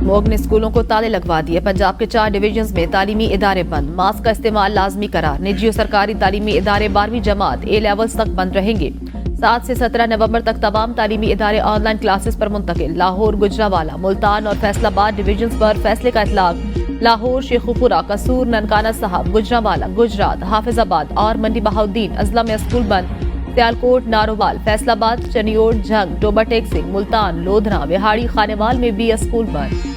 Smog ने स्कूलों को ताले लगवा दिए। पंजाब के 4 डिवीजन्स में तालीमी इदारे बंद। मास्क का इस्तेमाल लाजमी करार। निजी और सरकारी तालीमी इदारे 12वीं जमात ए लेवल्स तक बंद रहेंगे। 7 से 17 नवंबर तक तमाम तालीमी इदारे ऑनलाइन क्लासेस पर मुंतकिल। लाहौर, गुजरावाला, मुल्तान और फैसलाबाद डिवीजन्स पर फैसले का इतलाक। लाहौर, शेखुपुरा, कसूर, ननकाना साहब, गुजरावाला, गुजरात, हाफिजाबाद और मंडी बहाउद्दीन अजला में स्कूल बंद। सियालकोट, नारोवाल, फैसलाबाद, चनियोट, झंग, टोबा टेक सिंह, मुल्तान, लोधना, बिहाड़ी, खानेवाल में भी स्कूल बंद।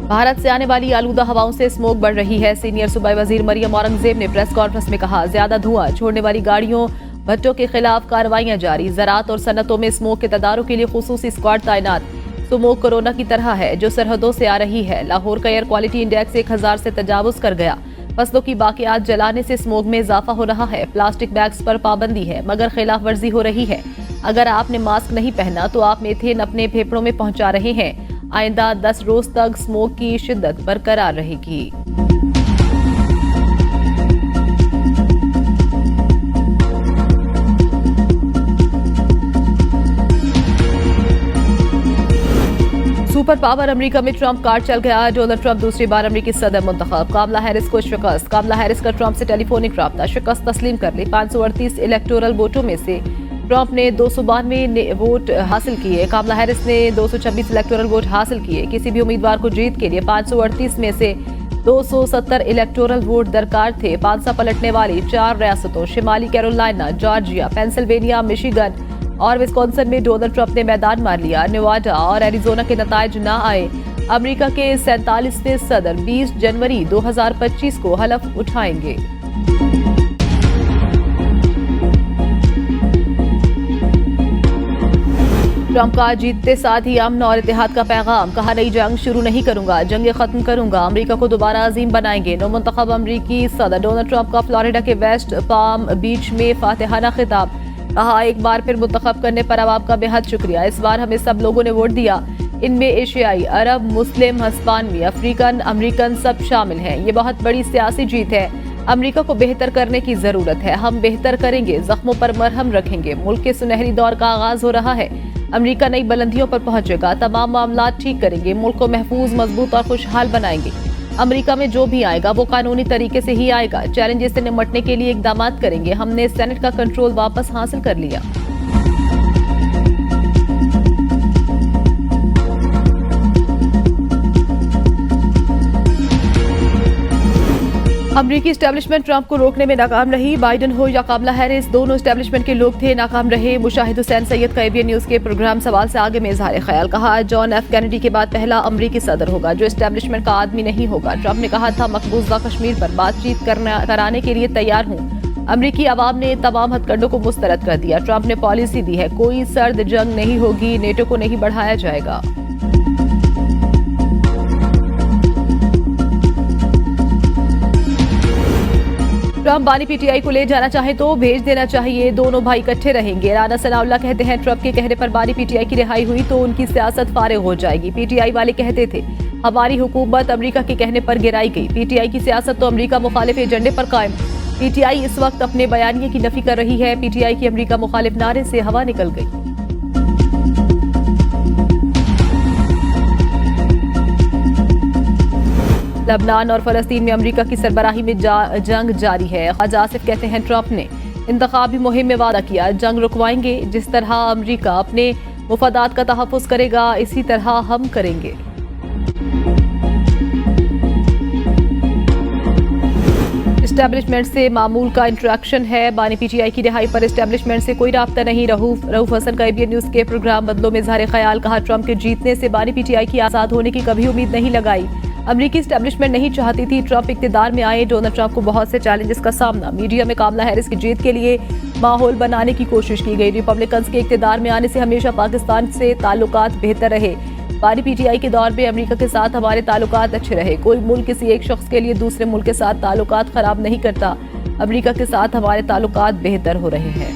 भारत से आने वाली आलूदा हवाओं से स्मोक बढ़ रही है। सीनियर सूबाई वजीर मरियम औरंगजेब ने प्रेस कॉन्फ्रेंस में कहा, ज्यादा धुआं छोड़ने वाली गाड़ियों, भट्टों के खिलाफ कार्रवाइयां जारी। ज़राअत और सनतों में स्मोक के तदारुक के लिए खुसूसी स्क्वाड तैनात। स्मोक कोरोना की तरह है जो सरहदों से आ रही है। लाहौर का एयर क्वालिटी इंडेक्स 1000 से तजावुज कर गया। फसलों की बाकियात जलाने से स्मोक में इजाफा हो रहा है। प्लास्टिक बैग्स पर पाबंदी है मगर खिलाफ वर्जी हो रही है। अगर आपने मास्क नहीं पहना तो आप मीथेन अपने फेफड़ों में पहुंचा रहे हैं। आइंदा 10 रोज तक स्मोक की शिद्दत बरकरार रहेगी। सुपर पावर अमेरिका में ट्रंप कार्ड चल गया। डोनाल्ड ट्रंप दूसरी बार अमेरिकी सदर मुंतखब। कमला हैरिस को शिकस्त। कमला हैरिस का ट्रंप से टेलीफोनिक राब्ता। शिकस्त तस्लीम कर ली। 538 इलेक्टोरल वोटों में से ट्रंप ने 292 वोट हासिल किए। कमला हैरिस ने 226 इलेक्टोरल वोट हासिल किए। किसी भी उम्मीदवार को जीत के लिए 538 में से 270 इलेक्टोरल वोट दरकार थे। पांसा पलटने वाली 4 रियासतों शिमाली कैरोलिना, जॉर्जिया, पेंसिल्वेनिया, मिशिगन और विस्कॉन्सिन में डोनाल्ड ट्रंप ने मैदान मार लिया। नेवाडा और एरिजोना के नतायज न आए। अमेरिका के 47वें सदर 20 जनवरी 2025 को हलफ उठाएंगे। ट्रंप का जीतते साथ ही अमन और इत्तेहाद का पैगाम। कहा, नई जंग शुरू नहीं करूंगा, जंग खत्म करूंगा, अमेरिका को दोबारा अजीम बनाएंगे। नौमुंतखब अमेरिकी सदर डोनाल्ड ट्रंप का फ्लोरिडा के वेस्ट पाम बीच में फातिहाना खिताब। कहा, एक बार फिर मुंतखब करने पर अब आपका बेहद शुक्रिया। इस बार हमें सब लोगों ने वोट दिया। इनमें एशियाई, अरब, मुस्लिम, हिस्पानवी, अफ्रीकन, अमेरिकन सब शामिल हैं। ये बहुत बड़ी सियासी जीत है। अमेरिका को बेहतर करने की जरूरत है। हम बेहतर करेंगे, जख्मों पर मरहम रखेंगे। मुल्क के सुनहरी दौर का आगाज हो रहा है। अमेरिका नई बुलंदियों पर पहुंचेगा। तमाम मामला ठीक करेंगे। मुल्क को महफूज, मजबूत और खुशहाल बनाएंगे। अमेरिका में जो भी आएगा वो कानूनी तरीके से ही आएगा। चैलेंजेस से निपटने के लिए इकदाम करेंगे। हमने सेनेट का कंट्रोल वापस हासिल कर लिया। अमेरिकी एस्टेब्लिशमेंट ट्रंप को रोकने में नाकाम रही। बाइडन हो या कमला हैरिस, दोनों एस्टेब्लिशमेंट के लोग थे, नाकाम रहे। मुशाहिद हुसैन सैयद का एबीएन न्यूज के प्रोग्राम सवाल से आगे में इजहार ख्याल। कहा, जॉन एफ कैनेडी के बाद पहला अमेरिकी सदर होगा जो एस्टेब्लिशमेंट का आदमी नहीं होगा। ट्रंप ने कहा था, मकबूजा कश्मीर पर बातचीत कराने के लिए तैयार हूँ। अमेरिकी अवाम ने तमाम हथकंडों को मुस्तरद कर दिया। ट्रंप ने पॉलिसी दी है, कोई सर्द जंग नहीं होगी, नेटो को नहीं बढ़ाया जाएगा। ट्रंप बानी पीटीआई को ले जाना चाहे तो भेज देना चाहिए, दोनों भाई इकट्ठे रहेंगे। राना सनाउल्लाह कहते हैं, ट्रंप के कहने पर बानी पीटीआई की रिहाई हुई तो उनकी सियासत फारिग हो जाएगी। पीटीआई वाले कहते थे, हमारी हुकूमत अमेरिका के कहने पर गिराई गई। पीटीआई की सियासत तो अमेरिका मुखालिफ एजेंडे पर कायम। पीटीआई इस वक्त अपने बयानिए की नफी कर रही है। पीटीआई की अमेरिका मुखालिफ नारे से हवा निकल गई। लबनान और फलस्तीन में अमेरिका की सरबराही में जंग जारी है। ख्वाजा आसिफ कहते हैं, ट्रंप ने इंतखाबी मुहिम में वादा किया, जंग रुकवाएंगे। जिस तरह अमेरिका अपने मुफादात का तहफ़्फ़ुज़ करेगा, इसी तरह हम करेंगे। एस्टेब्लिशमेंट से मामूल का इंटरेक्शन है। बानी पीटीआई की रिहाई पर एस्टेब्लिशमेंट से कोई राब्ता नहीं। रऊफ हसन का एबीएन न्यूज के प्रोग्राम बदलों में इज़हार ख्याल। कहा, ट्रंप के जीतने से बानी पीटीआई की आज़ाद होने की कभी उम्मीद नहीं लगाई। अमेरिकी एस्टेब्लिशमेंट नहीं चाहती थी ट्रंप इक़्तिदार में आए। डोनाल्ड ट्रंप को बहुत से चैलेंजेस का सामना। मीडिया में कमला हैरिस की जीत के लिए माहौल बनाने की कोशिश की गई। रिपब्लिकन्स के इक़्तिदार में आने से हमेशा पाकिस्तान से ताल्लुकात बेहतर रहे। बानी पीटीआई के दौर में अमेरिका के साथ हमारे ताल्लुकात अच्छे रहे। कोई मुल्क किसी एक शख्स के लिए दूसरे मुल्क के साथ ताल्लुकात खराब नहीं करता। अमेरिका के साथ हमारे ताल्लुकात बेहतर हो रहे हैं।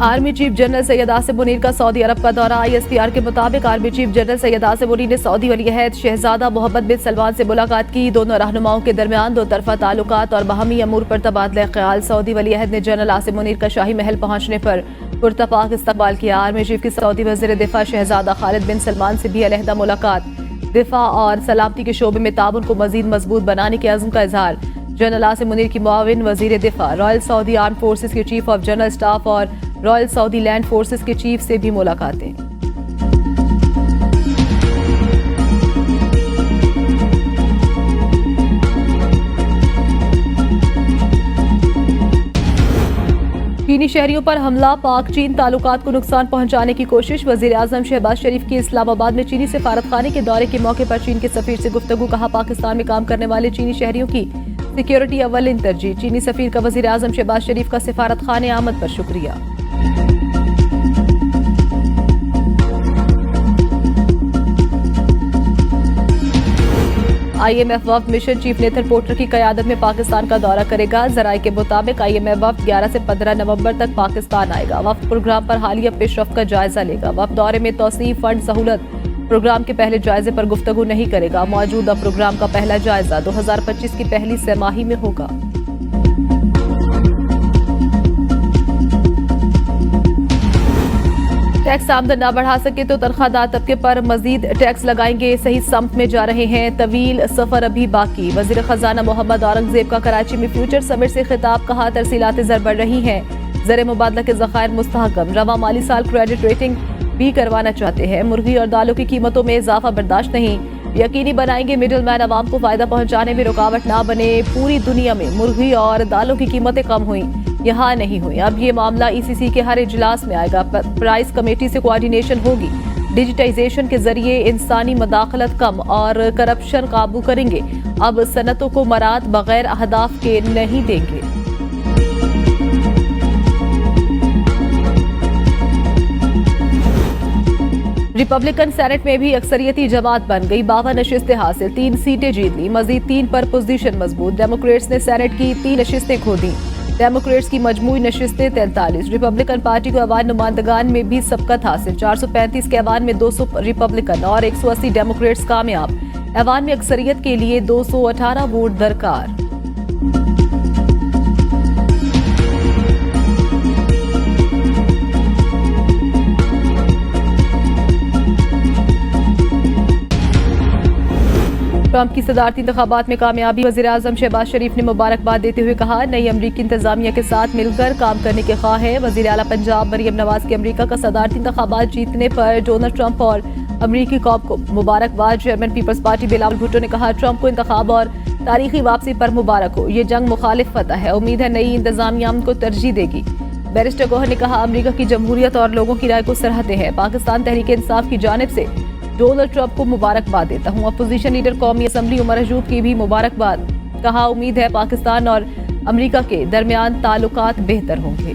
Army chief general Syed Asim Munir का सऊदी अरब का दौरा। ISPR के मुताबिक army chief general Syed Asim Munir ने सऊदी वली-ए-अहद शहजादा मोहम्मद बिन सलमान से मुलाकात की। दोनों रहनुमाओं के दरमियान दो तरफा ताल्लुकात और बाहमी अमूर पर तबादला ख्याल। सऊदी वली-ए-अहद ने जनरल आसिम मुनीर का शाही महल पहुंचने पर पुरतपाक इस्तकबाल किया। आर्मी चीफ की सऊदी वज़ीर दिफा शहजादा खालिद बिन सलमान से भी अलहदा मुलाकात। दिफा और सलामती के शोबे में ताउन को मजीद मजबूत बनाने के अज़्म का इजहार। जनरल आसिम मुनीर की मुआविन वज़ीर दिफा, रॉयल सऊदी आर्म फोर्सेस के चीफ ऑफ जनरल स्टाफ और रॉयल सऊदी लैंड फोर्सेस के चीफ से भी मुलाकातें। चीनी शहरियों पर हमला, पाक चीन ताल्लुकात को नुकसान पहुंचाने की कोशिश। वजीर आजम शहबाज शरीफ की इस्लामाबाद में चीनी सिफारतखाने के दौरे के मौके पर चीन के सफीर से गुफ्तगू। कहा, पाकिस्तान में काम करने वाले चीनी शहरियों की सिक्योरिटी अव्वलिन तरजीह। चीनी सफीर का वजीर आजम शहबाज शरीफ का सिफारतखाने आमद पर शुक्रिया। IMF वफ्द मिशन चीफ नेथन पोर्टर की क़यादत में पाकिस्तान का दौरा करेगा। ज़राए के मुताबिक IMF वफ्द 11 से 15 नवंबर तक पाकिस्तान आएगा। वफ्द प्रोग्राम पर हालिया पेशरफ्त का जायजा लेगा। वफ्द दौरे में तौसीफ फंड सहूलत प्रोग्राम के पहले जायजे पर गुफ्तगू नहीं करेगा। मौजूदा प्रोग्राम का पहला जायजा 2025 की पहली तिमाही में होगा। टैक्स आमदन न बढ़ा सके तो तनख्वाहदार तबके पर मजीद टैक्स लगाएंगे। सही सम्त में जा रहे हैं, तवील सफर अभी बाकी। वजीर खजाना मोहम्मद औरंगजेब का कराची में फ्यूचर समिट से खिताब। कहा, तरसीलात ज़र बढ़ रही हैं, ज़र मुबादला के ज़खायर मुस्तहकम। रवा माली साल क्रेडिट रेटिंग भी करवाना चाहते हैं। मुर्गी और दालों की कीमतों में इजाफा बर्दाश्त नहीं। यकीनी बनाएंगे मिडिल मैन अवाम को फायदा पहुंचाने में रुकावट ना बने। पूरी दुनिया में मुर्गी और दालों की कीमतें कम हुई, यहाँ नहीं हुई। अब ये मामला ECC के हर इजलास में आएगा। प्राइस कमेटी से कोऑर्डिनेशन होगी। डिजिटाइजेशन के जरिए इंसानी मदाखलत कम और करप्शन काबू करेंगे। अब सनतों को मराद बगैर अहदाफ के नहीं देंगे। रिपब्लिकन सेनेट में भी अक्सरियती जमात बन गई। 52 नशिस्तें हासिल, 3 सीटें जीत ली। मजीद 3 पर पोजीशन मजबूत। डेमोक्रेट्स ने सेनेट की 3 नशिस्तें खो दी। डेमोक्रेट्स की मजमूई नशिस्तें 43। रिपब्लिकन पार्टी को अवान नुमाइंदगान में भी सबकत हासिल। 435 के अवान में 200 रिपब्लिकन और 180 डेमोक्रेट्स कामयाब। अवान में अक्सरियत के लिए 218 वोट दरकार। ट्रंप की सदारती इंतखाबात में कामयाबी। वज़ीर आज़म शहबाज शरीफ ने मुबारकबाद देते हुए कहा, नई अमरीकी इंतजामिया के साथ मिलकर काम करने के ख्वाह है। वज़ीर आला पंजाब मरियम नवाज के अमरीका का सदारती इंतखाबात जीतने पर डोनाल्ड ट्रंप और अमरीकी कौम को मुबारकबाद। Chairman people's party Bilawal Bhutto ने कहा, ट्रंप को इंतखाब और तारीखी वापसी पर मुबारक हो। ये जंग मुखालिफ फतह है। उम्मीद है नई इंतजामिया को तरजीह देगी। बैरिस्टर गौहर ने कहा, अमरीका की जमहूरियत और लोगों की राय को सराहते हैं। पाकिस्तान तहरीक इंसाफ की जानिब से डोनाल्ड ट्रंप को मुबारकबाद देता हूँ। अपोजिशन लीडर कौमी असम्बली उमर अजूब की भी मुबारकबाद। कहा, उम्मीद है पाकिस्तान और अमरीका के दरमियान ताल्लुकात बेहतर होंगे।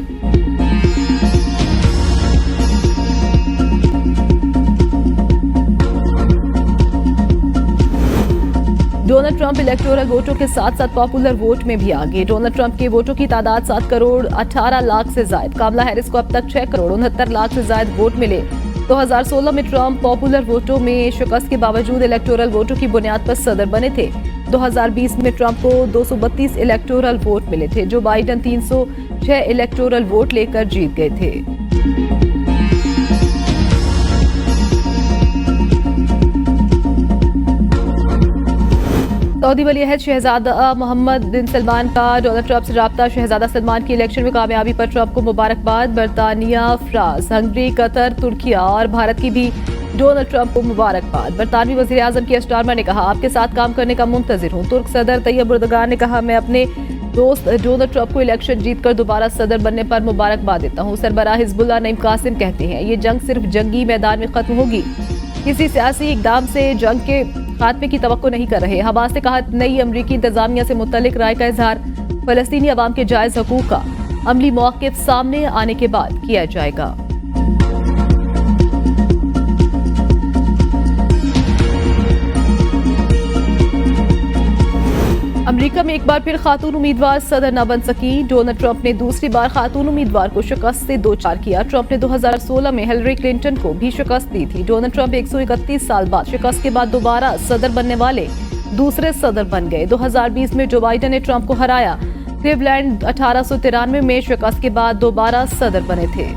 डोनाल्ड ट्रंप इलेक्टोरल वोटों के साथ साथ पॉपुलर वोट में भी आगे। डोनाल्ड ट्रंप के वोटों की तादाद 7 करोड़ 18 लाख से जायद। कमला हैरिस को अब तक 6 करोड़ 69 लाख से जायद वोट मिले। 2016 में ट्रंप पॉपुलर वोटों में शिकस्त के बावजूद इलेक्टोरल वोटों की बुनियाद पर सदर बने थे। 2020 में ट्रंप को 232 इलेक्टोरल वोट मिले थे, जो बाइडन 306 इलेक्टोरल वोट लेकर जीत गए थे। सऊदी वली-ए-अहद शहजादा मोहम्मद बिन सलमान का डोनाल्ड ट्रंप से राब्ता। शहजादा सलमान की इलेक्शन में कामयाबी पर ट्रंप को मुबारकबाद। बरतानिया, फ्रांस, हंगरी, कतर, तुर्किया और भारत की भी डोनाल्ड ट्रंप को मुबारकबाद। बरतानवी वज़ीर आज़म की स्टारमर ने कहा, आपके साथ काम करने का मुंतज़िर हूँ। तुर्क सदर तैयब एर्दोगान ने कहा, मैं अपने दोस्त डोनाल्ड ट्रंप को इलेक्शन जीतकर दोबारा सदर बनने पर मुबारकबाद देता हूँ। सरबराह हिजबुल्लाह नईम कासिम कहते हैं, ये जंग सिर्फ जंगी मैदान में खत्म होगी, किसी सियासी इक़दाम से जंग के खात्मे की तवक्को नहीं कर रहे। हमास ने कहा, नई अमरीकी इंतजामिया से मुतल्लिक राय का इजहार फलस्तीनी अवाम के जायज हकूक का अमली मौक़िफ़ सामने आने के बाद किया जाएगा। अमरीका में एक बार फिर खातून उम्मीदवार सदर न बन सकी। डोनाल्ड ट्रंप ने दूसरी बार खातून उम्मीदवार को शिकस्त से दो चार किया। ट्रंप ने 2016 में हिलरी क्लिंटन को भी शिकस्त दी थी। डोनाल्ड ट्रंप 131 साल बाद शिकस्त के बाद दोबारा सदर बनने वाले दूसरे सदर बन गए। 2020 में जो बाइडेन ने ट्रंप को हराया। क्लीवलैंड 1893 में शिकस्त के बाद दोबारा सदर बने थे।